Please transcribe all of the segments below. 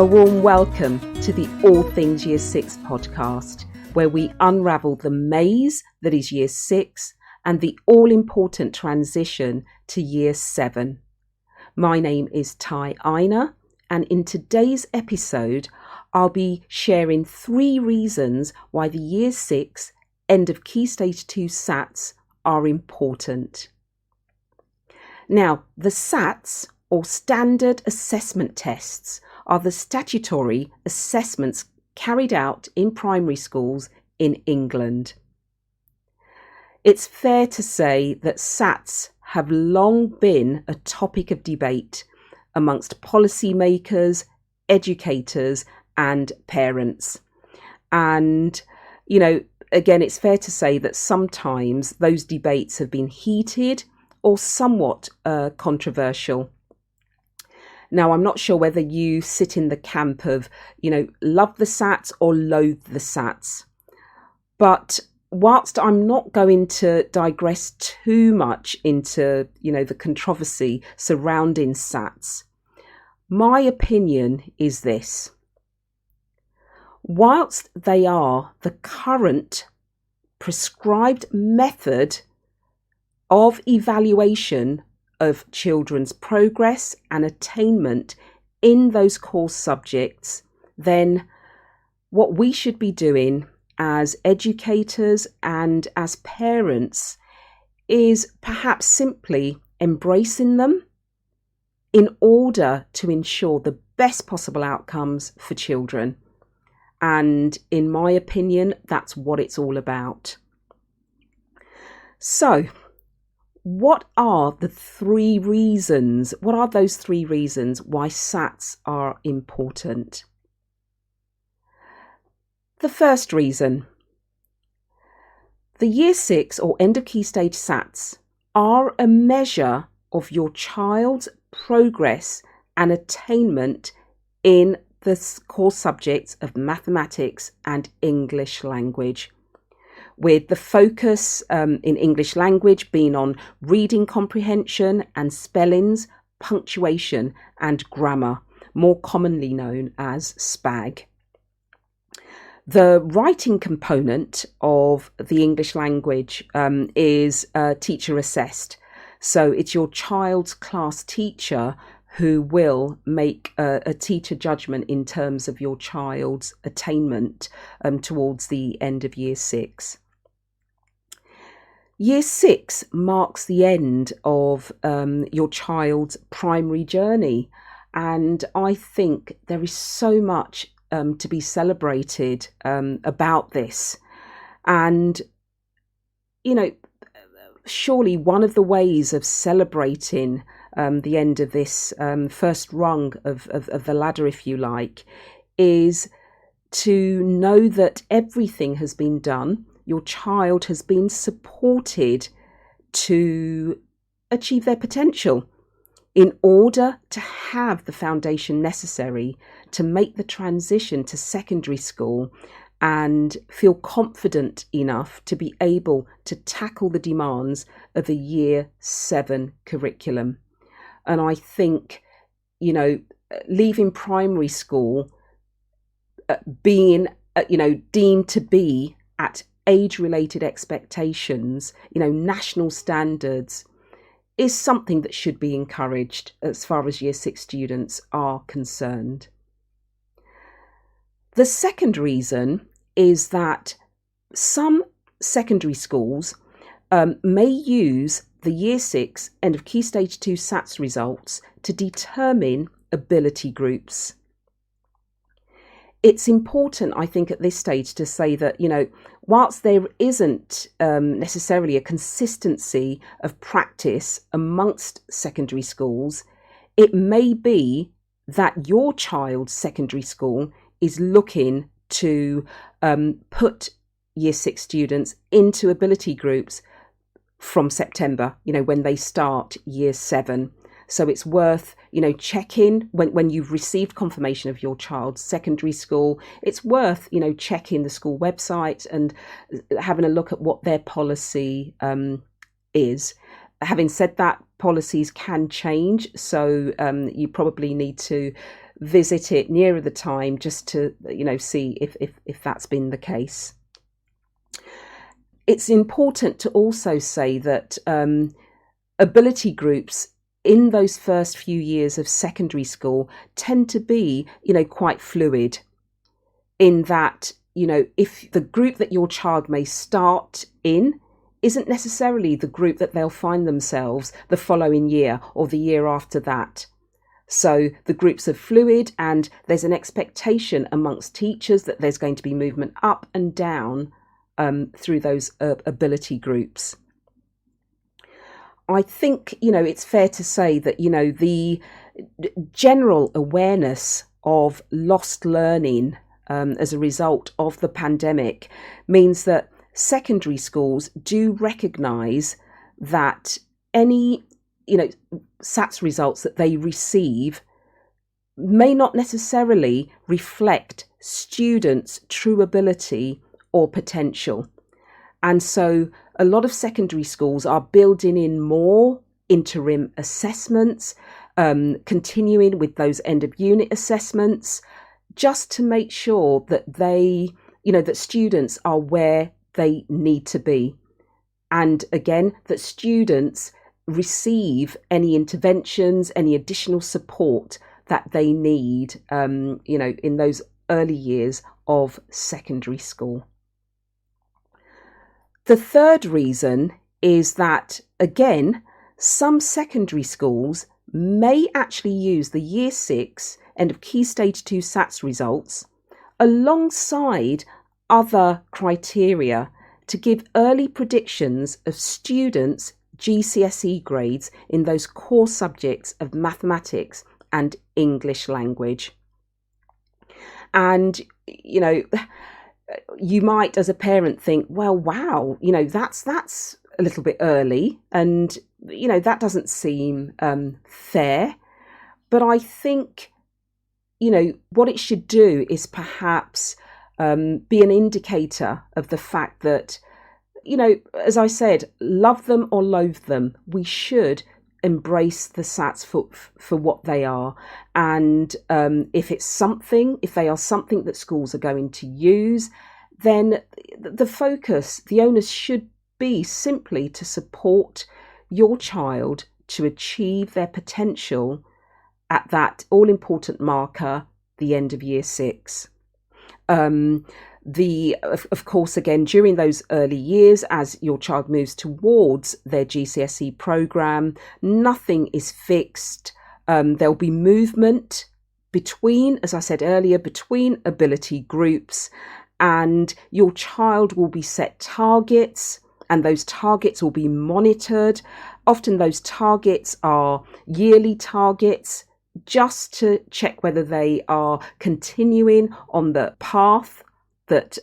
A warm welcome to the All Things Year 6 podcast, where we unravel the maze that is Year 6 and the all-important transition to Year 7. My name is Ty Ina, and in today's episode, I'll be sharing 3 reasons why the Year 6 end of Key Stage 2 SATs are important. Now, the SATs, or Standard Assessment Tests, are the statutory assessments carried out in primary schools in England. It's fair to say that SATs have long been a topic of debate amongst policymakers, educators and parents. And, again, it's fair to say that sometimes those debates have been heated or somewhat controversial. Now, I'm not sure whether you sit in the camp of, love the SATs or loathe the SATs. But whilst I'm not going to digress too much into, the controversy surrounding SATs, my opinion is this. Whilst they are the current prescribed method of evaluation of children's progress and attainment in those core subjects, then what we should be doing as educators and as parents is perhaps simply embracing them in order to ensure the best possible outcomes for children. And in my opinion, that's what it's all about. So, what are those 3 reasons why SATs are important? The first reason, the Year 6 or end of Key Stage SATs are a measure of your child's progress and attainment in the core subjects of mathematics and English language, with the focus in English language being on reading comprehension and spellings, punctuation and grammar, more commonly known as SPAG. The writing component of the English language is teacher assessed. So it's your child's class teacher who will make a teacher judgment in terms of your child's attainment towards the end of Year 6. Year 6 marks the end of your child's primary journey, and I think there is so much to be celebrated about this. And, surely one of the ways of celebrating the end of this first rung of the ladder, if you like, is to know that everything has been done. Your child has been supported to achieve their potential in order to have the foundation necessary to make the transition to secondary school and feel confident enough to be able to tackle the demands of a Year 7 curriculum. And I think, leaving primary school being, deemed to be at age-related expectations, national standards, is something that should be encouraged as far as Year 6 students are concerned. The second reason is that some secondary schools may use the Year 6 end of Key Stage 2 SATs results to determine ability groups. It's important, I think, at this stage to say that, whilst there isn't necessarily a consistency of practice amongst secondary schools, it may be that your child's secondary school is looking to put Year 6 students into ability groups from September, when they start Year 7. So it's worth, checking when you've received confirmation of your child's secondary school. It's worth, checking the school website and having a look at what their policy is. Having said that, policies can change. So you probably need to visit it nearer the time just to, see if that's been the case. It's important to also say that ability groups in those first few years of secondary school tend to be, quite fluid, in that, if the group that your child may start in isn't necessarily the group that they'll find themselves the following year or the year after that. So the groups are fluid, and there's an expectation amongst teachers that there's going to be movement up and down through those ability groups. I think, it's fair to say that, the general awareness of lost learning as a result of the pandemic means that secondary schools do recognise that any, SATs results that they receive may not necessarily reflect students' true ability or potential. And so a lot of secondary schools are building in more interim assessments, continuing with those end of unit assessments, just to make sure that that students are where they need to be. And again, that students receive any interventions, any additional support that they need, in those early years of secondary school. The third reason is that, again, some secondary schools may actually use the Year 6 end of Key Stage 2 SATs results alongside other criteria to give early predictions of students' GCSE grades in those core subjects of mathematics and English language. And, you might, as a parent, think, well, wow, that's a little bit early, and that doesn't seem fair. But I think what it should do is perhaps be an indicator of the fact that, as I said, love them or loathe them, we should embrace the SATs for what they are. And if they are something that schools are going to use, then the focus, the onus should be simply to support your child to achieve their potential at that all-important marker, the end of Year 6. Of course, again, during those early years, as your child moves towards their GCSE programme, nothing is fixed. There'll be movement between, as I said earlier, between ability groups, and your child will be set targets, and those targets will be monitored. Often those targets are yearly targets, just to check whether they are continuing on the path that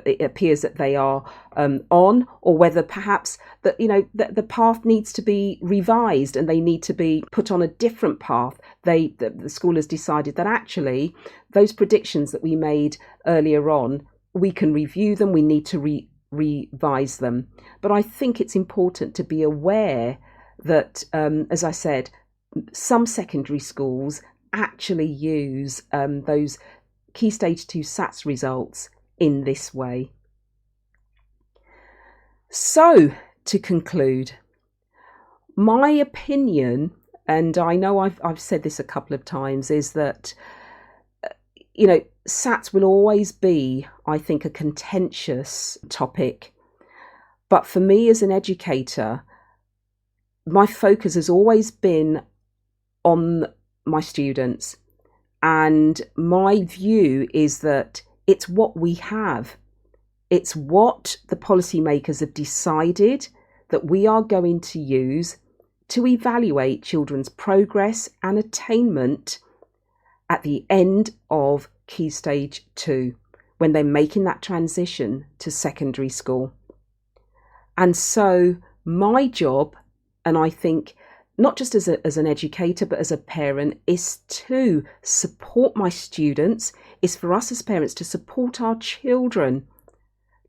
it appears that they are on, or whether perhaps that the path needs to be revised and they need to be put on a different path. The school has decided that actually those predictions that we made earlier on, we can review them, we need to revise them. But I think it's important to be aware that, as I said, some secondary schools actually use those Key Stage 2 SATs results in this way. So, to conclude, my opinion, and I know I've said this a couple of times, is that SATs will always be, I think, a contentious topic. But for me as an educator, my focus has always been on my students, and my view is that it's what we have. It's what the policymakers have decided that we are going to use to evaluate children's progress and attainment at the end of Key Stage 2, when they're making that transition to secondary school. And so my job, and I think not just as an educator, but as a parent, is to support my students, is for us as parents to support our children,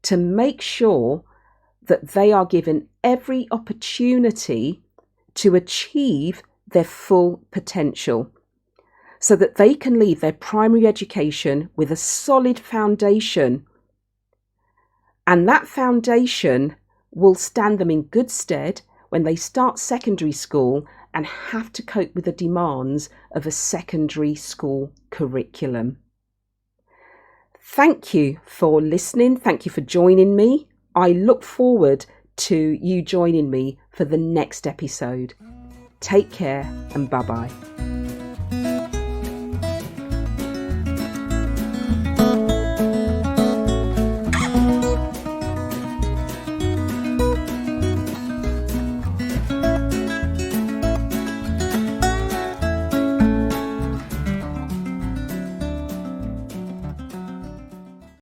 to make sure that they are given every opportunity to achieve their full potential. so that they can leave their primary education with a solid foundation. And that foundation will stand them in good stead when they start secondary school and have to cope with the demands of a secondary school curriculum. Thank you for listening. Thank you for joining me. I look forward to you joining me for the next episode. Take care and bye-bye.